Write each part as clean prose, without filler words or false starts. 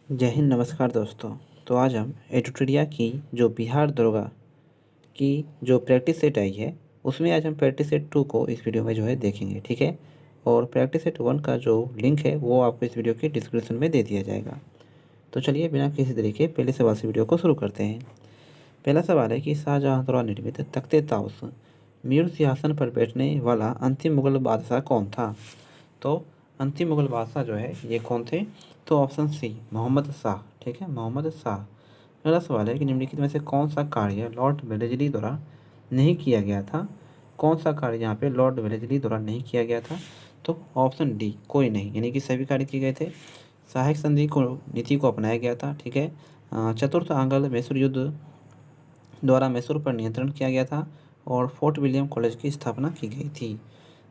जय हिंद, नमस्कार दोस्तों। तो आज हम एडुटोरिया की जो बिहार दरोगा की जो प्रैक्टिस सेट आई है, उसमें आज हम प्रैक्टिस सेट 2 को इस वीडियो में जो है देखेंगे, ठीक है। और प्रैक्टिस सेट 1 का जो लिंक है वो आपको इस वीडियो के डिस्क्रिप्शन में दे दिया जाएगा। तो चलिए बिना किसी तरीके पहले सवाल से वीडियो को शुरू करते हैं। पहला सवाल है कि शाहजहाँ द्वारा निर्मित तख्ते ताउस मीर सिंहासन पर बैठने वाला अंतिम मुगल बादशाह कौन था? तो अंतिम मुगल बादशाह जो है ये कौन थे? तो ऑप्शन सी मोहम्मद शाह, ठीक है, मोहम्मद शाह। अगला सवाल है कि निम्नलिखित में से कौन सा कार्य लॉर्ड वेलेस्ली द्वारा नहीं किया गया था? कौन सा कार्य यहाँ पे लॉर्ड वेलेस्ली द्वारा नहीं किया गया था? तो ऑप्शन डी कोई नहीं, यानी कि सभी कार्य किए गए थे। सहायक संधि को नीति को अपनाया गया था, ठीक है। चतुर्थ आंग्ल मैसूर युद्ध द्वारा मैसूर पर नियंत्रण किया गया था और फोर्ट विलियम कॉलेज की स्थापना की गई थी।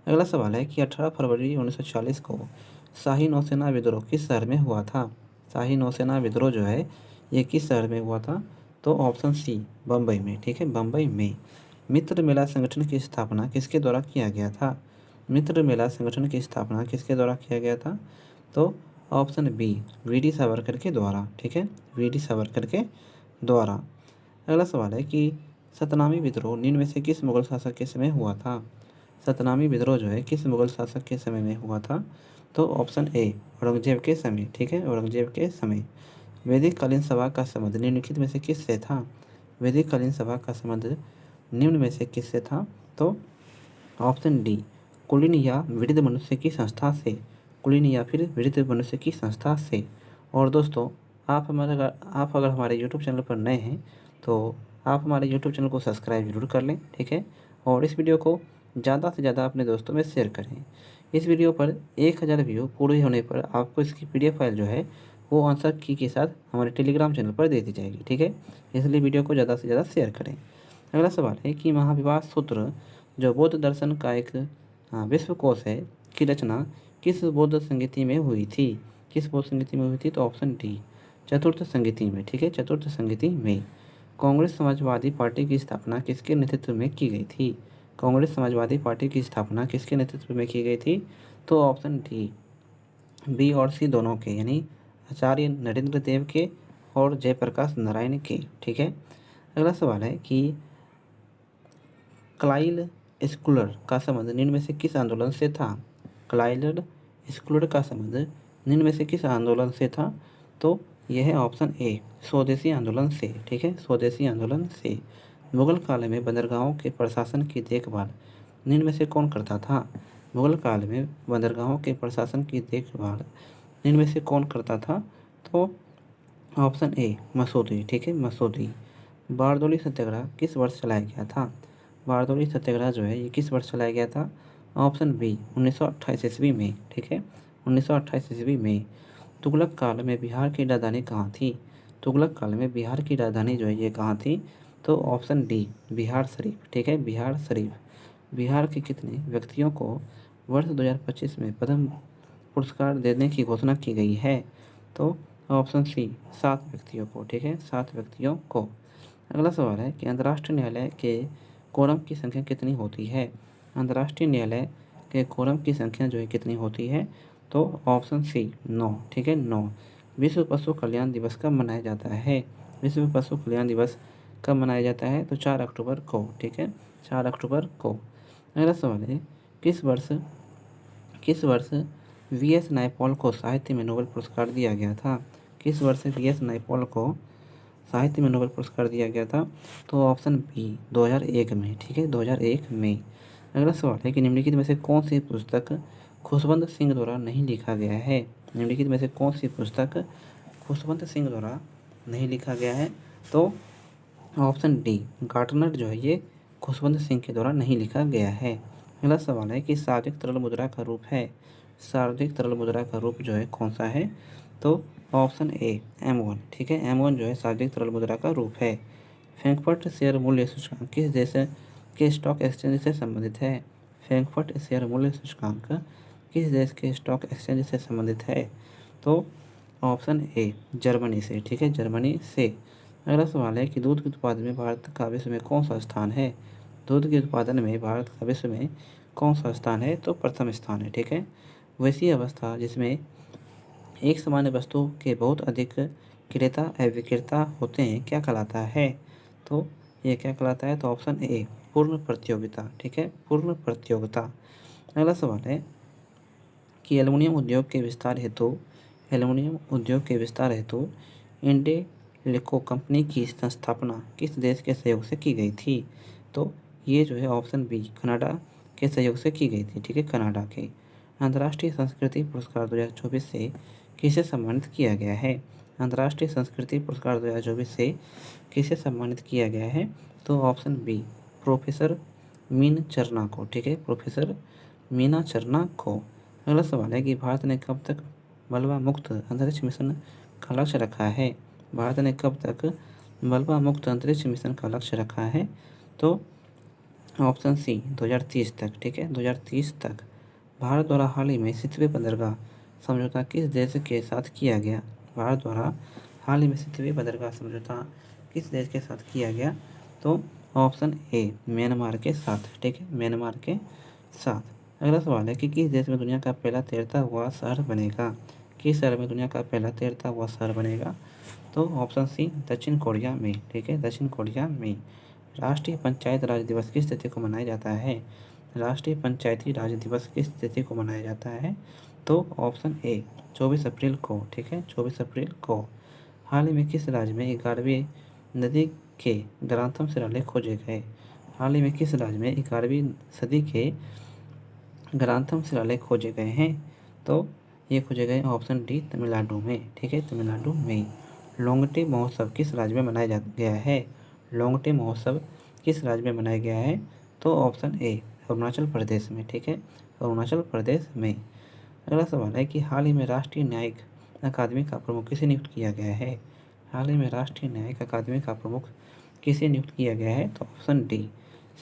अगला सवाल है कि 18 फरवरी 1940 को शाही नौसेना विद्रोह किस शहर में हुआ था? शाही नौसेना विद्रोह जो है ये किस शहर में हुआ था? तो ऑप्शन सी बम्बई में, ठीक है, बम्बई में। मित्र मेला संगठन की स्थापना किसके द्वारा किया गया था? मित्र मेला संगठन की स्थापना किसके द्वारा किया गया था? तो ऑप्शन बी वी.डी. सावरकर के द्वारा, ठीक है, वी.डी. सावरकर के द्वारा। अगला सवाल है कि सतनामी विद्रोह निम्न में से किस मुगल शासक के समय हुआ था? सतनामी विद्रोह जो है किस मुगल शासक के समय में हुआ था? तो ऑप्शन ए औरंगजेब के समय, ठीक है, औरंगजेब के समय। वैदिक कालीन सभा का संबंध निम्नलिखित में से किससे था? वैदिक कालीन सभा का संबंध निम्न में से किससे था? तो ऑप्शन डी कुलीन या वृद्ध मनुष्य की संस्था से, कुलीन या फिर वृद्ध मनुष्य की संस्था से। और दोस्तों आप अगर हमारे यूट्यूब चैनल पर नए हैं तो आप हमारे यूट्यूब चैनल को सब्सक्राइब जरूर कर लें, ठीक है। और इस वीडियो को ज़्यादा से ज़्यादा अपने दोस्तों में शेयर करें। इस वीडियो पर 1000 व्यू पूरे होने पर आपको इसकी PDF फाइल जो है वो आंसर की के साथ हमारे टेलीग्राम चैनल पर दे दी जाएगी, ठीक है। इसलिए वीडियो को ज़्यादा से ज़्यादा शेयर करें। अगला सवाल है कि महाविवाद सूत्र जो बौद्ध दर्शन का एक विश्वकोश है की रचना किस बौद्ध संगीति में हुई थी? किस बौद्ध संगीति में हुई थी? तो ऑप्शन डी चतुर्थ संगीति में, ठीक है, चतुर्थ संगीति में। कांग्रेस समाजवादी पार्टी की स्थापना किसके नेतृत्व में की गई थी? कांग्रेस समाजवादी पार्टी की स्थापना किसके नेतृत्व में की गई थी? तो ऑप्शन डी बी और सी दोनों के, यानी आचार्य नरेंद्र देव के और जयप्रकाश नारायण के, ठीक है। अगला सवाल है कि क्लाइल स्कूलर का संबंध निम्न में से किस आंदोलन से था? क्लाइल स्कूलर का संबंध निम्न में से किस आंदोलन से था? तो यह है ऑप्शन ए स्वदेशी आंदोलन से, ठीक है, स्वदेशी आंदोलन से। मुगल काल में बंदरगाहों के प्रशासन की देखभाल निम्न में से कौन करता था? मुगल काल में बंदरगाहों के प्रशासन की देखभाल निम्न में से कौन करता था? तो ऑप्शन ए मसूदी, ठीक है, मसूदी। बारदौली सत्याग्रह किस वर्ष चलाया गया था? बारदौली सत्याग्रह जो है ये किस वर्ष चलाया गया था? ऑप्शन बी 1928 ईस्वी में, ठीक है, 1928 ईस्वी में। तुगलक काल में बिहार की राजधानी कहाँ थी? तुगलक काल में बिहार की राजधानी जो है ये कहाँ थी? तो ऑप्शन डी बिहार शरीफ, ठीक है, बिहार शरीफ। बिहार के कितने व्यक्तियों को वर्ष 2025 में पद्म पुरस्कार देने की घोषणा की गई है? तो ऑप्शन सी 7 व्यक्तियों को, ठीक है, 7 व्यक्तियों को। अगला सवाल है कि अंतर्राष्ट्रीय न्यायालय के कोरम की संख्या कितनी होती है? अंतर्राष्ट्रीय न्यायालय के कोरम की संख्या जो है कितनी होती है? तो ऑप्शन सी 9, ठीक है, 9। विश्व पशु कल्याण दिवस कब मनाया जाता है? विश्व पशु कल्याण दिवस कब मनाया जाता है? तो 4 अक्टूबर को, ठीक है, 4 अक्टूबर को। अगला सवाल है किस वर्ष V.S. नायपॉल को साहित्य में नोबेल पुरस्कार दिया गया था? किस वर्ष V.S. नायपॉल को साहित्य में नोबेल पुरस्कार दिया गया था? तो ऑप्शन बी 2001 में, ठीक है, 2001 में। अगला सवाल है कि निम्नलिखित में से कौन सी पुस्तक खुशवंत सिंह द्वारा नहीं लिखा गया है? निम्नलिखित में से कौन सी पुस्तक खुशवंत सिंह द्वारा नहीं लिखा गया है? तो ऑप्शन डी गार्टनर जो है ये खुशवंत सिंह के द्वारा नहीं लिखा गया है। अगला सवाल है कि सार्वजनिक तरल मुद्रा का रूप है, सार्वजनिक तरल मुद्रा का रूप जो है कौन सा है? तो ऑप्शन ए M1, ठीक है, M1 जो है सार्वजनिक तरल मुद्रा का रूप है। फ्रैंकफर्ट शेयर मूल्य सूचकांक किस देश के स्टॉक एक्सचेंज से संबंधित है? फ्रैंकफर्ट शेयर मूल्य सूचकांक किस देश के स्टॉक एक्सचेंज से संबंधित है? तो ऑप्शन ए जर्मनी से, ठीक है, जर्मनी से। अगला सवाल है कि दूध के उत्पादन में भारत का विश्व में कौन सा स्थान है? दूध के उत्पादन में भारत का विश्व में कौन सा स्थान है? तो प्रथम स्थान है, ठीक है। वैसी अवस्था जिसमें एक सामान्य वस्तु के बहुत अधिक क्रेता या विक्रेता होते हैं, क्या कहलाता है? तो ये क्या कहलाता है? तो ऑप्शन ए पूर्ण प्रतियोगिता। ठीक है, पूर्ण प्रतियोगिता। अगला सवाल है कि एल्युमिनियम उद्योग के विस्तार हेतु इंडेलिको कंपनी की स्थापना किस देश के सहयोग से की गई थी? तो ये जो है ऑप्शन बी कनाडा के सहयोग से की गई थी। ठीक है, कनाडा के। अंतर्राष्ट्रीय संस्कृति पुरस्कार 2024 से किसे सम्मानित किया गया है? अंतर्राष्ट्रीय संस्कृति पुरस्कार 2024 से किसे सम्मानित किया गया है? तो ऑप्शन बी प्रोफेसर मीन चरना को। ठीक है, प्रोफेसर मीना चरना को। अगला सवाल है कि भारत ने कब तक मलबा मुक्त अंतरिक्ष मिशन का लक्ष्य रखा है? भारत ने कब तक मलबा मुक्त अंतरिक्ष मिशन का लक्ष्य रखा है? तो ऑप्शन सी 2030 तक। ठीक है, 2030 तक। भारत द्वारा हाल ही में 7वें बंदरगाह समझौता किस देश के साथ किया गया? भारत द्वारा हाल ही में 7वें बंदरगाह समझौता किस देश के साथ किया गया? तो ऑप्शन ए म्यांमार के साथ। ठीक है, म्यांमार के साथ। अगला सवाल है कि किस देश में दुनिया का पहला तैरता हुआ शहर बनेगा? किस शहर में दुनिया का पहला तैरता हुआ शहर बनेगा? तो ऑप्शन सी दक्षिण कोरिया में। ठीक है, दक्षिण कोरिया में। राष्ट्रीय पंचायत राज दिवस किस तिथि को मनाया जाता है? राष्ट्रीय पंचायती राज दिवस किस तिथि को मनाया जाता है? तो ऑप्शन ए 24 अप्रैल को। ठीक है, 24 अप्रैल को। हाल ही में किस राज्य में 11वीं नदी के ग्रंथम शिलालेख खोजे गए? हाल ही में किस राज्य में 11वीं सदी के ग्रंथम शिलालेख खोजे गए हैं? तो ये खोजे गए ऑप्शन डी तमिलनाडु में। ठीक है, तमिलनाडु में। लोंगटे महोत्सव किस राज्य में मनाया गया है? लोंगटे महोत्सव किस राज्य में मनाया गया है? तो ऑप्शन ए अरुणाचल प्रदेश में। ठीक है, अरुणाचल प्रदेश में। अगला सवाल है कि हाल ही में राष्ट्रीय न्यायिक अकादमी का प्रमुख किसे नियुक्त किया गया है? हाल ही में राष्ट्रीय न्यायिक अकादमी का प्रमुख किसे नियुक्त किया गया है? तो ऑप्शन डी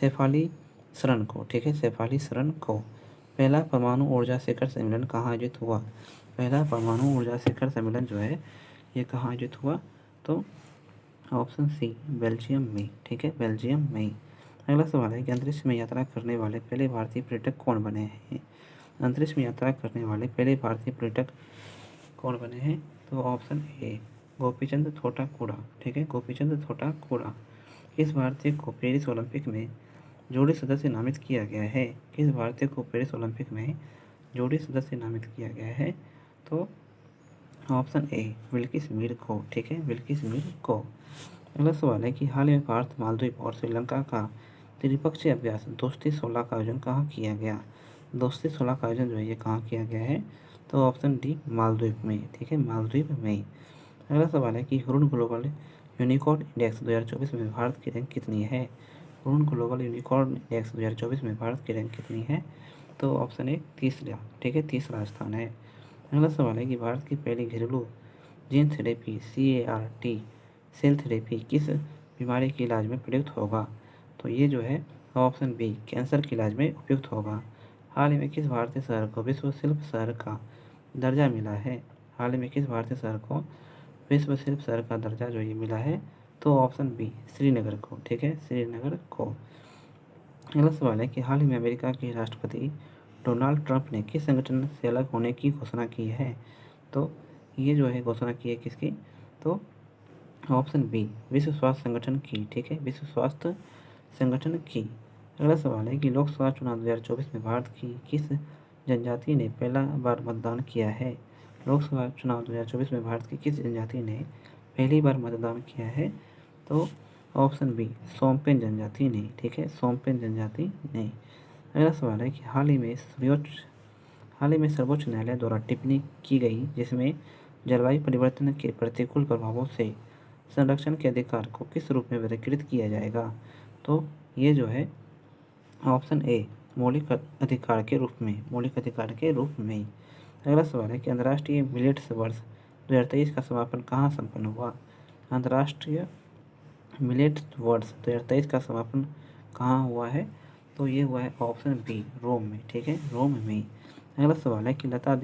शेफाली शरण को। ठीक है, शेफाली शरण को। पहला परमाणु ऊर्जा शिखर सम्मेलन कहाँ आयोजित हुआ? पहला परमाणु ऊर्जा शिखर सम्मेलन जो है ये कहाँ आयोजित हुआ? तो ऑप्शन सी बेल्जियम में। ठीक है, बेल्जियम में। अगला सवाल है कि अंतरिक्ष में यात्रा करने वाले पहले भारतीय पर्यटक कौन बने हैं? अंतरिक्ष में यात्रा करने वाले पहले भारतीय पर्यटक कौन बने हैं? तो ऑप्शन ए गोपीचंद थोटाकुड़ा। ठीक है, गोपीचंद थोटाकुड़ा। किस भारतीय को पेरिस ओलंपिक में जोड़ी सदस्य नामित किया गया है? किस भारतीय को पेरिस ओलंपिक में जोड़ी सदस्य नामित किया गया है? तो ऑप्शन ए बिल्किस मीर को। ठीक है, बिल्किस मीर को। अगला सवाल है कि हाल ही में भारत, मालदीव और श्रीलंका का त्रिपक्षीय अभ्यास दोस्ती 16 का आयोजन कहाँ किया गया? दोस्ती 16 का आयोजन जो है ये कहाँ किया गया है? तो ऑप्शन डी मालदीव में। ठीक है, मालदीव में। अगला सवाल है कि हुरून ग्लोबल यूनिकॉर्न इंडेक्स 2024 में भारत की रैंक कितनी है? हुरून ग्लोबल यूनिकॉर्न इंडेक्स 2024 में भारत की रैंक कितनी है? तो ऑप्शन ए तीसरा। ठीक है, तीसरा स्थान है। अगला सवाल है कि भारत की पहली घरेलू gene therapy CAR-T cell therapy किस बीमारी के इलाज में प्रयुक्त होगा? तो ये जो है ऑप्शन बी कैंसर के इलाज में उपयुक्त होगा। हाल ही में किस भारतीय शहर को विश्व शिल्प शहर का दर्जा मिला है? हाल ही में किस भारतीय शहर को विश्व शिल्प शहर का दर्जा जो ये मिला है? तो ऑप्शन बी श्रीनगर को। ठीक है, श्रीनगर को। अगला सवाल है कि हाल ही में अमेरिका के राष्ट्रपति डोनाल्ड ट्रंप ने किस संगठन से अलग होने की घोषणा की है? तो ये जो है घोषणा की है किसकी? तो ऑप्शन बी विश्व स्वास्थ्य संगठन की। ठीक है, विश्व स्वास्थ्य संगठन की। अगला सवाल है कि लोकसभा चुनाव 2024 में भारत की किस जनजाति ने पहला बार मतदान किया है? लोकसभा चुनाव 2024 में भारत की किस जनजाति ने पहली बार मतदान किया है? तो ऑप्शन बी सोमपेन जनजाति ने। ठीक है, सोमपेन जनजाति ने। अगला सवाल है कि हाल ही में सर्वोच्च न्यायालय द्वारा टिप्पणी की गई जिसमें जलवायु परिवर्तन के प्रतिकूल प्रभावों से संरक्षण के अधिकार को किस रूप में वर्गीकृत किया जाएगा? तो ये जो है ऑप्शन ए मौलिक अधिकार के रूप में। मौलिक अधिकार के रूप में। अगला सवाल है कि अंतर्राष्ट्रीय मिलेट्स वर्ष 2023 का समापन कहाँ संपन्न हुआ? अंतर्राष्ट्रीय मिलेट्स वर्ष 2023 का समापन कहाँ हुआ है? तो ये हुआ है ऑप्शन बी रोम में। ठीक है, रोम में। अगला सवाल है कि लता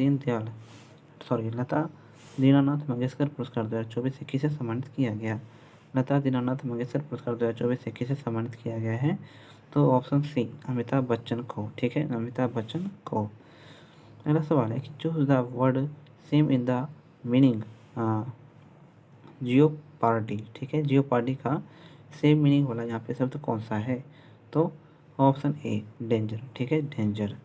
दीनानाथ मंगेशकर पुरस्कार 2024 से किसे सम्मानित किया गया? लता दीनानाथ मंगेशकर पुरस्कार 2024 से किसे सम्मानित किया गया है? तो ऑप्शन सी अमिताभ बच्चन को। ठीक है, अमिताभ बच्चन को। अगला सवाल है कि choose the word same in the meaning jeopardy, ठीक है, जियोपार्डी का सेम मीनिंग वाला यहाँ पे शब्द कौन सा है? तो ऑप्शन ए डेंजर, ठीक है, डेंजर।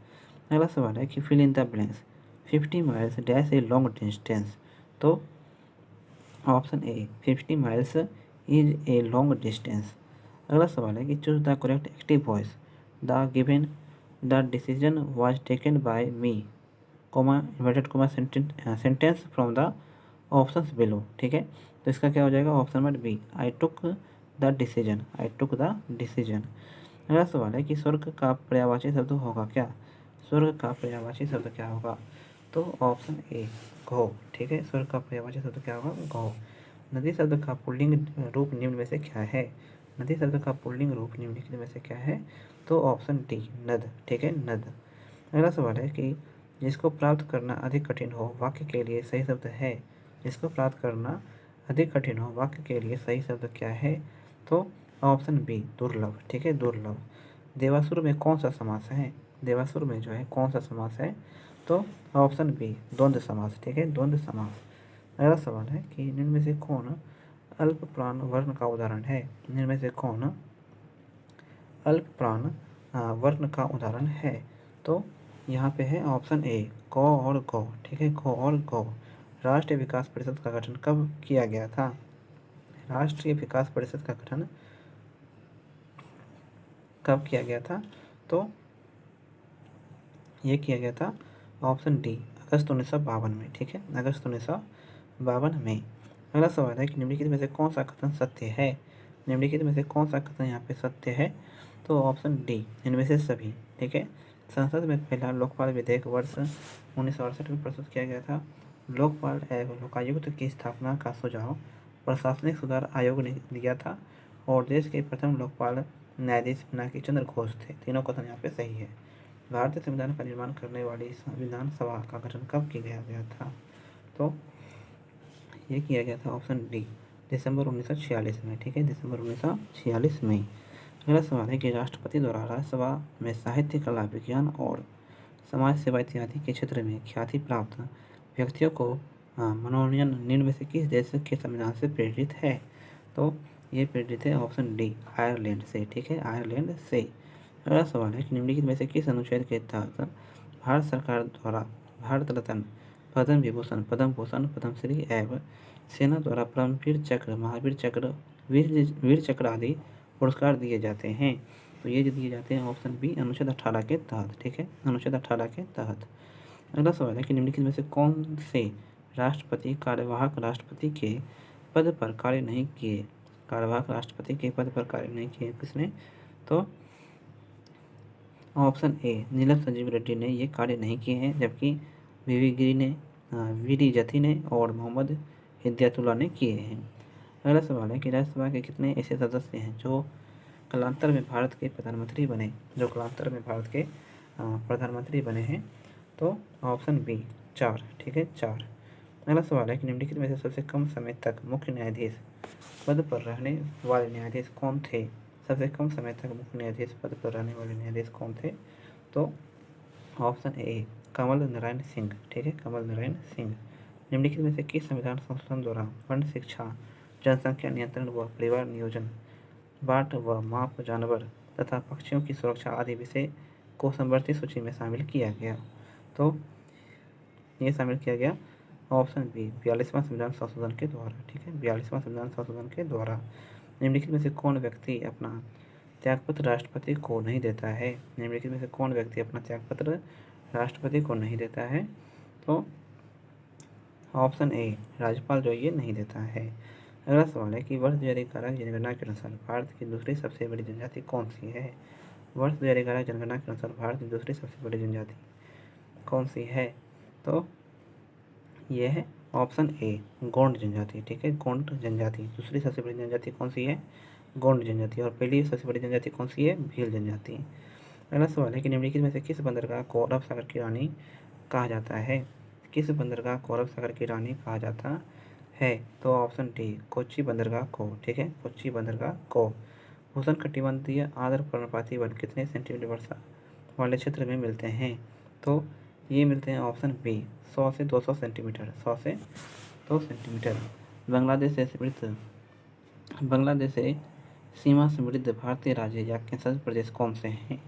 अगला सवाल है कि fill in the blanks 50 miles dash a long distance. तो option A 50 miles is a long distance. अगला सवाल है कि choose the correct active voice. The given the decision was taken by me, comma inverted comma sentence from the options below, ठीक है। तो इसका क्या हो जाएगा? Option number B, I took the decision, I took the decision. अगला सवाल है कि स्वर्ग का पर्यायवाची शब्द होगा क्या? स्वर्ग का पर्यायवाची शब्द क्या होगा? तो ऑप्शन ए घो, ठीक है, स्वर्ग का पर्यायवाची शब्द क्या होगा? घो। नदी शब्द का पुल्लिंग रूप निम्न में से क्या है? नदी शब्द का पुल्लिंग रूप निम्नलिखित में से क्या है? तो ऑप्शन डी नद, ठीक है, नद। अगला सवाल है कि जिसको प्राप्त करना अधिक कठिन हो वाक्य के लिए सही शब्द है। जिसको प्राप्त करना अधिक कठिन हो वाक्य के लिए सही शब्द क्या है? तो ऑप्शन बी दुर्लभ, ठीक है, दुर्लभ। देवासुर में कौन सा समास है? देवासुर में जो है कौन सा समास है? तो ऑप्शन बी द्वंद्व समास, ठीक है, द्वंद्व समास। अगला सवाल है कि निम्न में से कौन अल्प प्राण वर्ण का उदाहरण है? निम्न में से कौन अल्प प्राण वर्ण का उदाहरण है? तो यहाँ पे है ऑप्शन ए कौ और गौ, ठीक है, कौ और गौ। राष्ट्रीय विकास परिषद का गठन कब किया गया था? राष्ट्रीय विकास परिषद का गठन कब किया गया था? तो ये किया गया था ऑप्शन डी अगस्त 1952 में, ठीक है, अगस्त 1952 में। अगला सवाल है कि निम्नलिखित में से कौन सा कथन सत्य है? निम्नलिखित में से कौन सा कथन यहाँ पे सत्य है? तो ऑप्शन डी इनमें से सभी, ठीक है। संसद में पहला लोकपाल विधेयक वर्ष 1968 में प्रस्तुत किया गया था। लोकपाल एवं लोकायुक्त की स्थापना का सुझाव प्रशासनिक सुधार आयोग ने दिया था और देश के प्रथम लोकपाल न्यायाधीश पिनाकी चंद्र घोष थे। तीनों कथन यहाँ पे सही है। भारतीय संविधान का निर्माण करने वाली संविधान सभा का गठन कब किया गया था? तो ये किया गया था ऑप्शन डी दिसंबर 1946 में, ठीक है, दिसंबर 1946 में। अगला सवाल है कि राष्ट्रपति द्वारा राज्यसभा में साहित्य, कला, विज्ञान और समाज सेवा इत्यादि के क्षेत्र में ख्याति प्राप्त व्यक्तियों को मनोनयन निम्न में से किस देश के संविधान से प्रेरित है? तो ये प्रेरित है ऑप्शन डी आयरलैंड से, ठीक है, आयरलैंड से। अगला सवाल है कि निम्नलिखित में से किस अनुच्छेद के तहत भारत सरकार द्वारा भारत रत्न, पद्म विभूषण, पद्म भूषण, पद्मश्री एवं सेना द्वारा परमवीर चक्र, महावीर चक्र, वीर चक्र आदि पुरस्कार दिए जाते हैं? तो ये जो दिए जाते हैं ऑप्शन बी अनुच्छेद 18 के तहत, ठीक है, अनुच्छेद 18 के तहत। अगला सवाल है कि निम्नलिखित में से कौन से राष्ट्रपति कार्यवाहक राष्ट्रपति के पद पर कार्य नहीं किए? कार्यवाहक राष्ट्रपति के पद पर कार्य नहीं किए किसने? तो ऑप्शन ए नीलम संजीव रेड्डी ने ये कार्य नहीं किए हैं, जबकि वीवी गिरी ने, वीडी जथी ने और मोहम्मद हिदायतुल्लाह ने किए हैं। अगला सवाल है कि राज्यसभा के कितने ऐसे सदस्य हैं जो कालांतर में भारत के प्रधानमंत्री बने? जो कालांतर में भारत के प्रधानमंत्री बने हैं? तो ऑप्शन बी 4, ठीक है, 4। अगला सवाल है कि निम्नलिखित में से सबसे कम समय तक मुख्य न्यायाधीश पद पर रहने वाले न्यायाधीश कौन थे? सबसे कम समय तक मुख्य न्यायाधीश पद पर रहने वाले न्यायाधीश कौन थे? तो ऑप्शन ए कमल नारायण सिंह, ठीक है, कमल नारायण सिंह। निम्नलिखित में से किस संविधान संशोधन द्वारा वन शिक्षा, जनसंख्या नियंत्रण व परिवार नियोजन, बाट व माप जानवर तथा पक्षियों की सुरक्षा आदि विषय को समवर्ती सूची में शामिल किया गया? तो ये शामिल किया गया ऑप्शन बी 42वां संविधान संशोधन के द्वारा, ठीक है, 42वां संविधान संशोधन के द्वारा। निम्नलिखित में से कौन व्यक्ति अपना त्यागपत्र राष्ट्रपति को नहीं देता है? निम्नलिखित में से कौन व्यक्ति अपना त्यागपत्र राष्ट्रपति को नहीं देता है? तो ऑप्शन ए राज्यपाल जो ये नहीं देता है। अगला सवाल है कि वर्ष 2011 की जनगणना के अनुसार भारत की दूसरी सबसे बड़ी जनजाति कौन सी है? वर्ष 2011 जनगणना के अनुसार भारत की दूसरी सबसे बड़ी जनजाति कौन सी है? तो ये है ऑप्शन ए गोंड जनजाति, ठीक है, गोंड जनजाति। दूसरी सबसे बड़ी जनजाति कौन सी है? गोंड जनजाति। और पहली सबसे बड़ी जनजाति कौन सी है? भील जनजाति। अगला सवाल है कि निम्नलिखित में से किस बंदरगाह को अरब सागर की रानी कहा जाता है? किस बंदरगाह को अरब सागर की रानी कहा जाता है? तो ऑप्शन डी कोच्चि बंदरगाह को, ठीक है, कोच्चि बंदरगाह को। भूषण कटिबंधीय आर्द्र पर्णपाती वन कितने सेंटीमीटर वर्षा वाले क्षेत्र में मिलते हैं? तो ये मिलते हैं ऑप्शन बी 100 से 200 सेंटीमीटर, 100 से तो सेंटीमीटर। बांग्लादेश से सीमा समृद्ध भारतीय राज्य या केंद्रशासित प्रदेश कौन से हैं?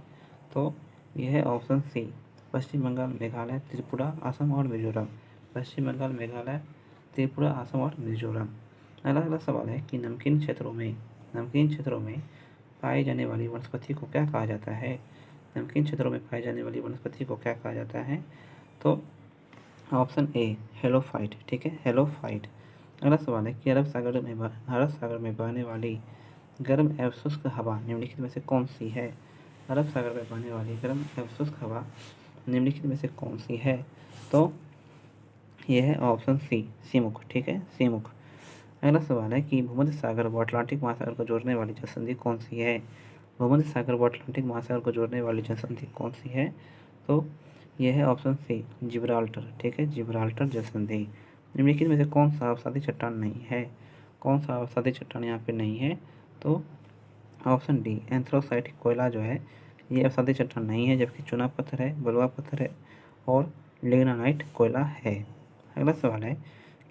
तो यह है ऑप्शन सी, पश्चिम बंगाल, मेघालय, त्रिपुरा, असम और मिजोरम। पश्चिम बंगाल, मेघालय, त्रिपुरा, असम और मिजोरम। अगला सवाल है कि नमकीन क्षेत्रों में पाई जाने वाली वनस्पति को क्या कहा जाता है? नमकीन क्षेत्रों में पाई जाने वाली वनस्पति को क्या कहा जाता है? तो ऑप्शन ए, हेलोफाइट। ठीक है, हेलोफाइट। अगला सवाल है कि अरब सागर में बहने वाली गर्म एवं शुष्क हवा निम्नलिखित में से कौन सी है? अरब सागर में बहने वाली गर्म एवं शुष्क हवा निम्नलिखित में से कौन सी है? तो यह है ऑप्शन सी, सीमुख। ठीक है, सीमुख। अगला सवाल है कि भूमध्य सागर व अटलांटिक महासागर को जोड़ने वाली जलसंधि कौन सी है? भूमध्य सागर व अटलांटिक महासागर को जोड़ने वाली जलसंधि कौन सी है? तो यह है ऑप्शन सी, जिब्राल्टर। ठीक है, जिब्राल्टर जलसंधि। निम्नलिखित में से कौन सा अवसादी चट्टान नहीं है? कौन सा अवसादी चट्टान यहाँ पे नहीं है? तो ऑप्शन डी, एंथ्रासाइट कोयला जो है ये अवसादी चट्टान नहीं है, जबकि चूना पत्थर है, बलुआ पत्थर है और लिग्नाइट कोयला है। अगला सवाल है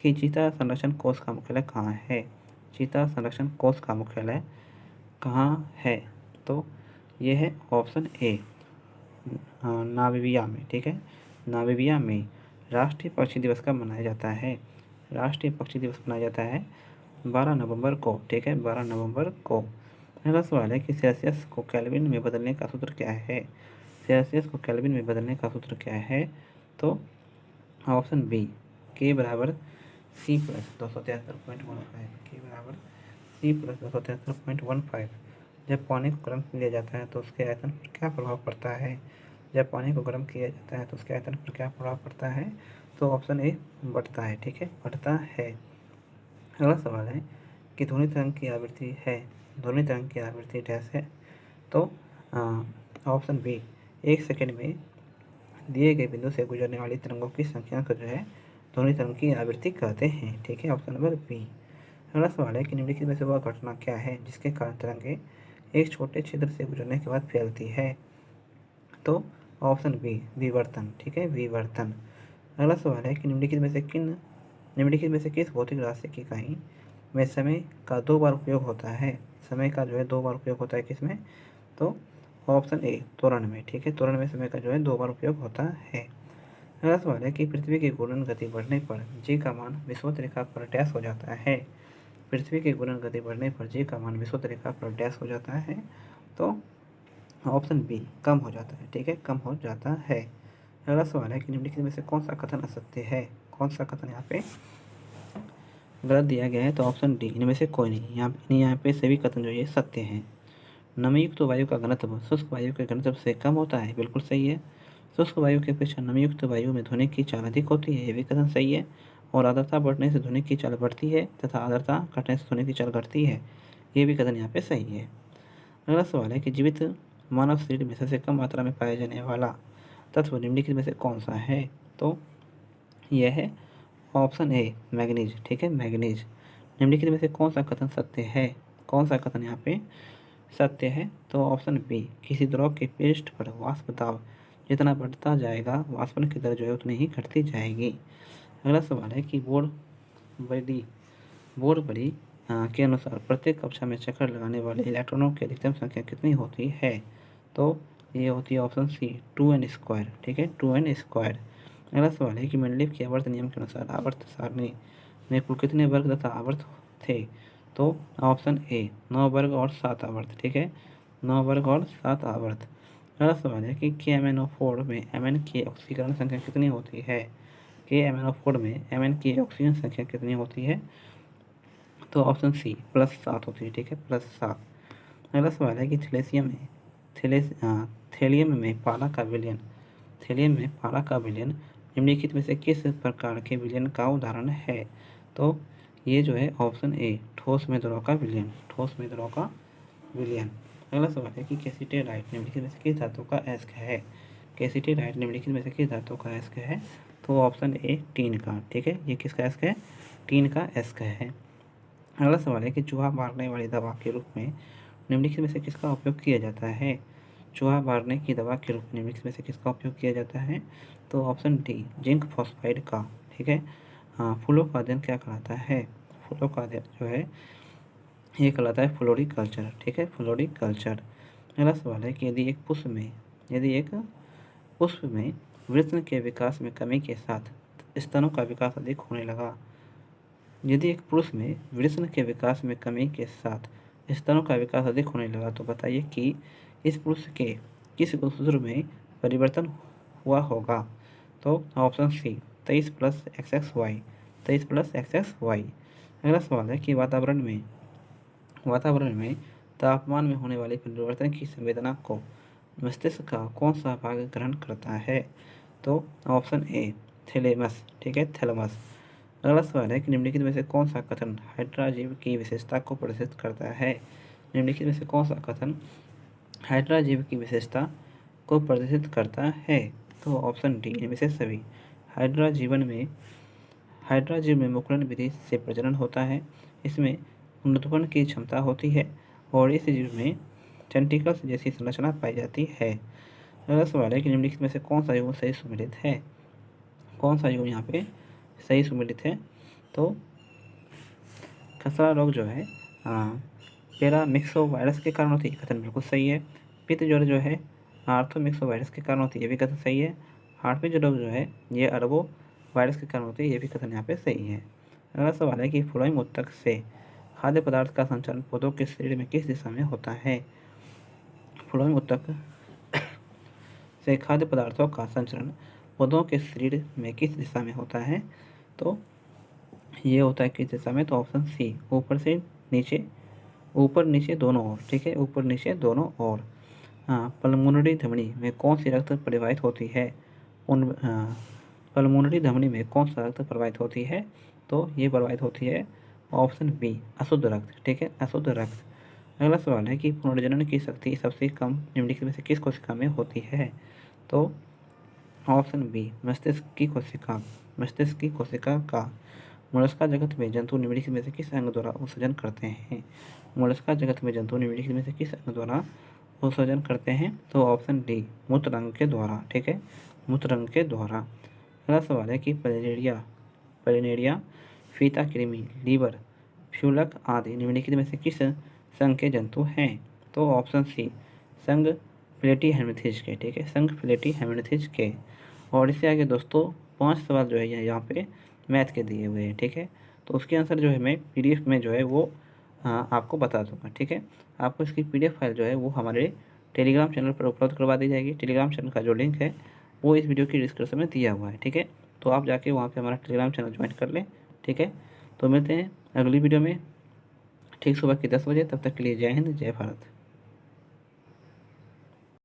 कि चीता संरक्षण कोष का मुख्यालय कहाँ है? चीता संरक्षण कोष का मुख्यालय कहाँ है? तो ये है ऑप्शन ए, नामीबिया में। ठीक है, नामीबिया में। राष्ट्रीय पक्षी दिवस कब मनाया जाता है? राष्ट्रीय पक्षी दिवस मनाया जाता है 12 नवंबर को। ठीक है, 12 नवंबर को। अगला सवाल है कि सेल्सियस को केल्विन में बदलने का सूत्र क्या है? सेल्सियस को केल्विन में बदलने का सूत्र क्या है? तो ऑप्शन बी, के बराबर सी प्लस 273.15। के बराबर सी प्लस 273.15। जब पानी को गर्म किया जाता है तो उसके आयतन पर क्या प्रभाव पड़ता है? जब पानी को गर्म किया जाता है तो उसके आयतन पर क्या प्रभाव पड़ता है? तो ऑप्शन ए, बढ़ता है। ठीक है, बढ़ता है। अगला सवाल है कि ध्वनि तरंग की आवृत्ति डैश है? तो ऑप्शन बी, 1 सेकंड में दिए गए बिंदु से गुजरने वाली तरंगों की संख्या को जो है ध्वनि तरंग की आवृत्ति कहते हैं। ठीक है, ऑप्शन नंबर बी। अगला सवाल है कि निम्नलिखित में से वह घटना क्या है जिसके कारण तरंगें एक छोटे क्षेत्र से गुजरने के बाद फैलती है? तो ऑप्शन बी, विवर्तन। ठीक है, विवर्तन। अगला सवाल है कि निम्नलिखित में से किस भौतिक राशि की इकाई में समय का 2 बार उपयोग होता है? समय का जो है 2 बार उपयोग होता है किसमें? तो ऑप्शन ए, त्वरण में। ठीक है, त्वरण में समय का जो है 2 बार उपयोग होता है। अगला सवाल है कि पृथ्वी की घूर्णन गति बढ़ने पर जी का मान विषुवत रेखा पर डैश हो जाता है? पृथ्वी की घूर्णन गति बढ़ने पर जी का मान विषुवत रेखा पर डैश हो जाता है? तो ऑप्शन बी, कम हो जाता है। ठीक है, कम हो जाता है। अगला सवाल है कि निम्नलिखित में से कौन सा कथन असत्य है? कौन सा कथन यहाँ पे गलत दिया गया है? तो ऑप्शन डी, इनमें से कोई नहीं। यहाँ पे सभी कथन जो ये सत्य हैं। नमीयुक्त वायु का घनत्व शुष्क वायु के घनत्व से कम होता है, बिल्कुल सही है। शुष्क वायु की अपेक्षा नमीयुक्त वायु में ध्वनि की चाल अधिक होती है, ये भी कथन सही है। और आर्द्रता बढ़ने से ध्वनि की चाल बढ़ती है तथा आर्द्रता घटने से ध्वनि की चाल घटती है, ये भी कथन यहाँ पे सही है। अगला सवाल है कि जीवित मानव शरीर में सबसे कम मात्रा में पाया जाने वाला तत्व निम्नलिखित में से कौन सा है? तो यह है ऑप्शन ए, मैग्नीज। ठीक है, मैग्नीज। निम्नलिखित में से कौन सा कथन सत्य है? कौन सा कथन यहाँ पे सत्य है? तो ऑप्शन बी, किसी द्रव के पृष्ठ पर वाष्प दाब जितना बढ़ता जाएगा वाष्पन की दर जो है उतनी ही घटती जाएगी। अगला सवाल है कि बोर्ड बड़ी के अनुसार प्रत्येक कक्षा में चक्कर लगाने वाले इलेक्ट्रॉनों की अधिकतम संख्या कितनी होती है? तो ये होती है ऑप्शन सी, 2n²। ठीक है, 2n²। अगला सवाल है कि मेंडलीव के आवर्त नियम के अनुसार आवर्त सारणी में कुल कितने वर्ग तथा आवर्त थे? तो ऑप्शन ए, 9 वर्ग और 7 आवर्त। ठीक है, 9 वर्ग और 7 आवर्त। अगला सवाल है कि KMnO4 में Mn की ऑक्सीकरण संख्या कितनी होती है? KMnO4 में Mn की ऑक्सीजन संख्या कितनी होती है? तो ऑप्शन सी, +7 होती है। ठीक है, +7। अगला सवाल है कि थेलियम में पारा का विलयन निम्नलिखित में से किस प्रकार के विलयन का उदाहरण है? तो ये जो है ऑप्शन ए, ठोस में द्रव का विलयन। ठोस में द्रव का विलयन। अगला सवाल है कि कैसिटेराइट निम्नलिखित में से किस धातु का अयस्क है? कैसिटेराइट निम्नलिखित में से किस धातु का अयस्क है? तो ऑप्शन ए, टीन का। ठीक है, ये किसका अयस्क है? टीन का अयस्क है। अगला सवाल है कि चूहा मारने वाली दवा के रूप में निम्नलिखित में से किसका उपयोग किया जाता है? चूहा मारने की दवा के रूप में निम्नलिखित में से किसका उपयोग किया जाता है? तो ऑप्शन डी, जिंक फॉस्फाइड का। ठीक है, हाँ, फूलों का अध्ययन क्या कहलाता है? फूलों का अध्ययन जो है ये कहलाता है फ्लोरिकल्चर। ठीक है, फ्लोरिकल्चर। अगला सवाल है कि यदि एक पुष्प में वृषण के विकास में कमी के साथ स्तनों का विकास अधिक होने लगा। यदि एक पुरुष में वृषण के विकास में कमी के साथ स्तनों का विकास अधिक होने लगा तो बताइए कि इस पुरुष के किस गुणसूत्र में परिवर्तन हुआ होगा? तो ऑप्शन सी 23+XXY। 23+XXY। अगला सवाल है कि वातावरण में तापमान में होने वाले परिवर्तन की संवेदना को मस्तिष्क का कौन सा भाग ग्रहण करता है? तो ऑप्शन ए थैलेमस। ठीक है, थैलेमस। अगला सवाल है कि निम्नलिखित में से कौन सा कथन हाइड्रा जीव की विशेषता को प्रदर्शित करता है? निम्नलिखित में से कौन सा कथन हाइड्रा जीव की विशेषता को प्रदर्शित करता है? तो ऑप्शन डी इनमें से सभी। हाइड्रा जीव में मुकुलन विधि से प्रजनन होता है। इसमें पुनरुत्पन्न की क्षमता होती है और इस जीव में टेंटिकल्स जैसी संरचना पाई जाती है। अगला सवाल है कि निम्नलिखित में से कौन सा युग सही सुमेलित है? कौन सा युग यहाँ पे सही सुमेलित है? तो खसरा रोग जो है पैरामिक्सो वायरस के कारण होती है, कथन बिल्कुल सही है। पित्त ज्वर जो है आर्थोमिक्सो वायरस के कारण होती है, ये भी कथन सही है। हार्टविज रोग जो है ये अरबो वायरस के कारण होती है, ये भी कथन यहाँ पे सही है। अगला सवाल है कि फ्लोएम उत्तक से खाद्य पदार्थ का संचरण पौधों के शरीर में किस दिशा में होता है? फ्लोएम उत्तक से खाद्य पदार्थों का संचरण पौधों के शरीर में किस दिशा में होता है? तो ये होता है किस दिशा में? तो ऑप्शन सी ऊपर नीचे दोनों ओर। ठीक है, ऊपर नीचे दोनों ओर। हाँ, पल्मोनरी धमनी में कौन सी रक्त प्रवाहित होती है? पल्मोनरी धमनी में कौन सा रक्त प्रवाहित होती है? तो ये प्रवाहित होती है ऑप्शन बी अशुद्ध रक्त। ठीक है, अशुद्ध रक्त। अगला सवाल है कि पुनर्जनन की शक्ति सबसे कम निम्नलिखित में से किस कोशिका में होती है? तो ऑप्शन बी मस्तिष्क की कोशिका का। मोलस्का जगत में जंतु निम्नलिखित में से किस अंग द्वारा उत्सर्जन करते हैं? मोलस्का जगत में जंतु निम्नलिखित में से किस अंग द्वारा उत्सर्जन करते हैं? तो ऑप्शन डी मूत्र अंग के द्वारा। ठीक है, मूत्र अंग के द्वारा। अगला सवाल है कि पेलिनेरिया, फीता कृमि, लीवर, फ्यूलक आदि निम्नलिखित में से किस संघ के जंतु हैं? तो ऑप्शन सी संघ प्लेटीहेल्मिंथेज के। ठीक है, संघ प्लेटीहेल्मिंथेज के। और इससे आगे दोस्तों 5 सवाल जो है यहाँ पे मैथ के दिए हुए हैं। ठीक है, तो उसके आंसर जो है मैं PDF में जो है वो आपको बता दूंगा। ठीक है, आपको इसकी PDF फाइल जो है वो हमारे टेलीग्राम चैनल पर उपलब्ध करवा दी जाएगी। टेलीग्राम चैनल का जो लिंक है वो इस वीडियो की डिस्क्रिप्शन में दिया हुआ है। ठीक है, तो आप जाके वहाँ पे हमारा टेलीग्राम चैनल ज्वाइन कर लें। ठीक है, तो मिलते हैं अगली वीडियो में ठीक सुबह की 10 बजे। तब तक के लिए जय हिंद, जय भारत।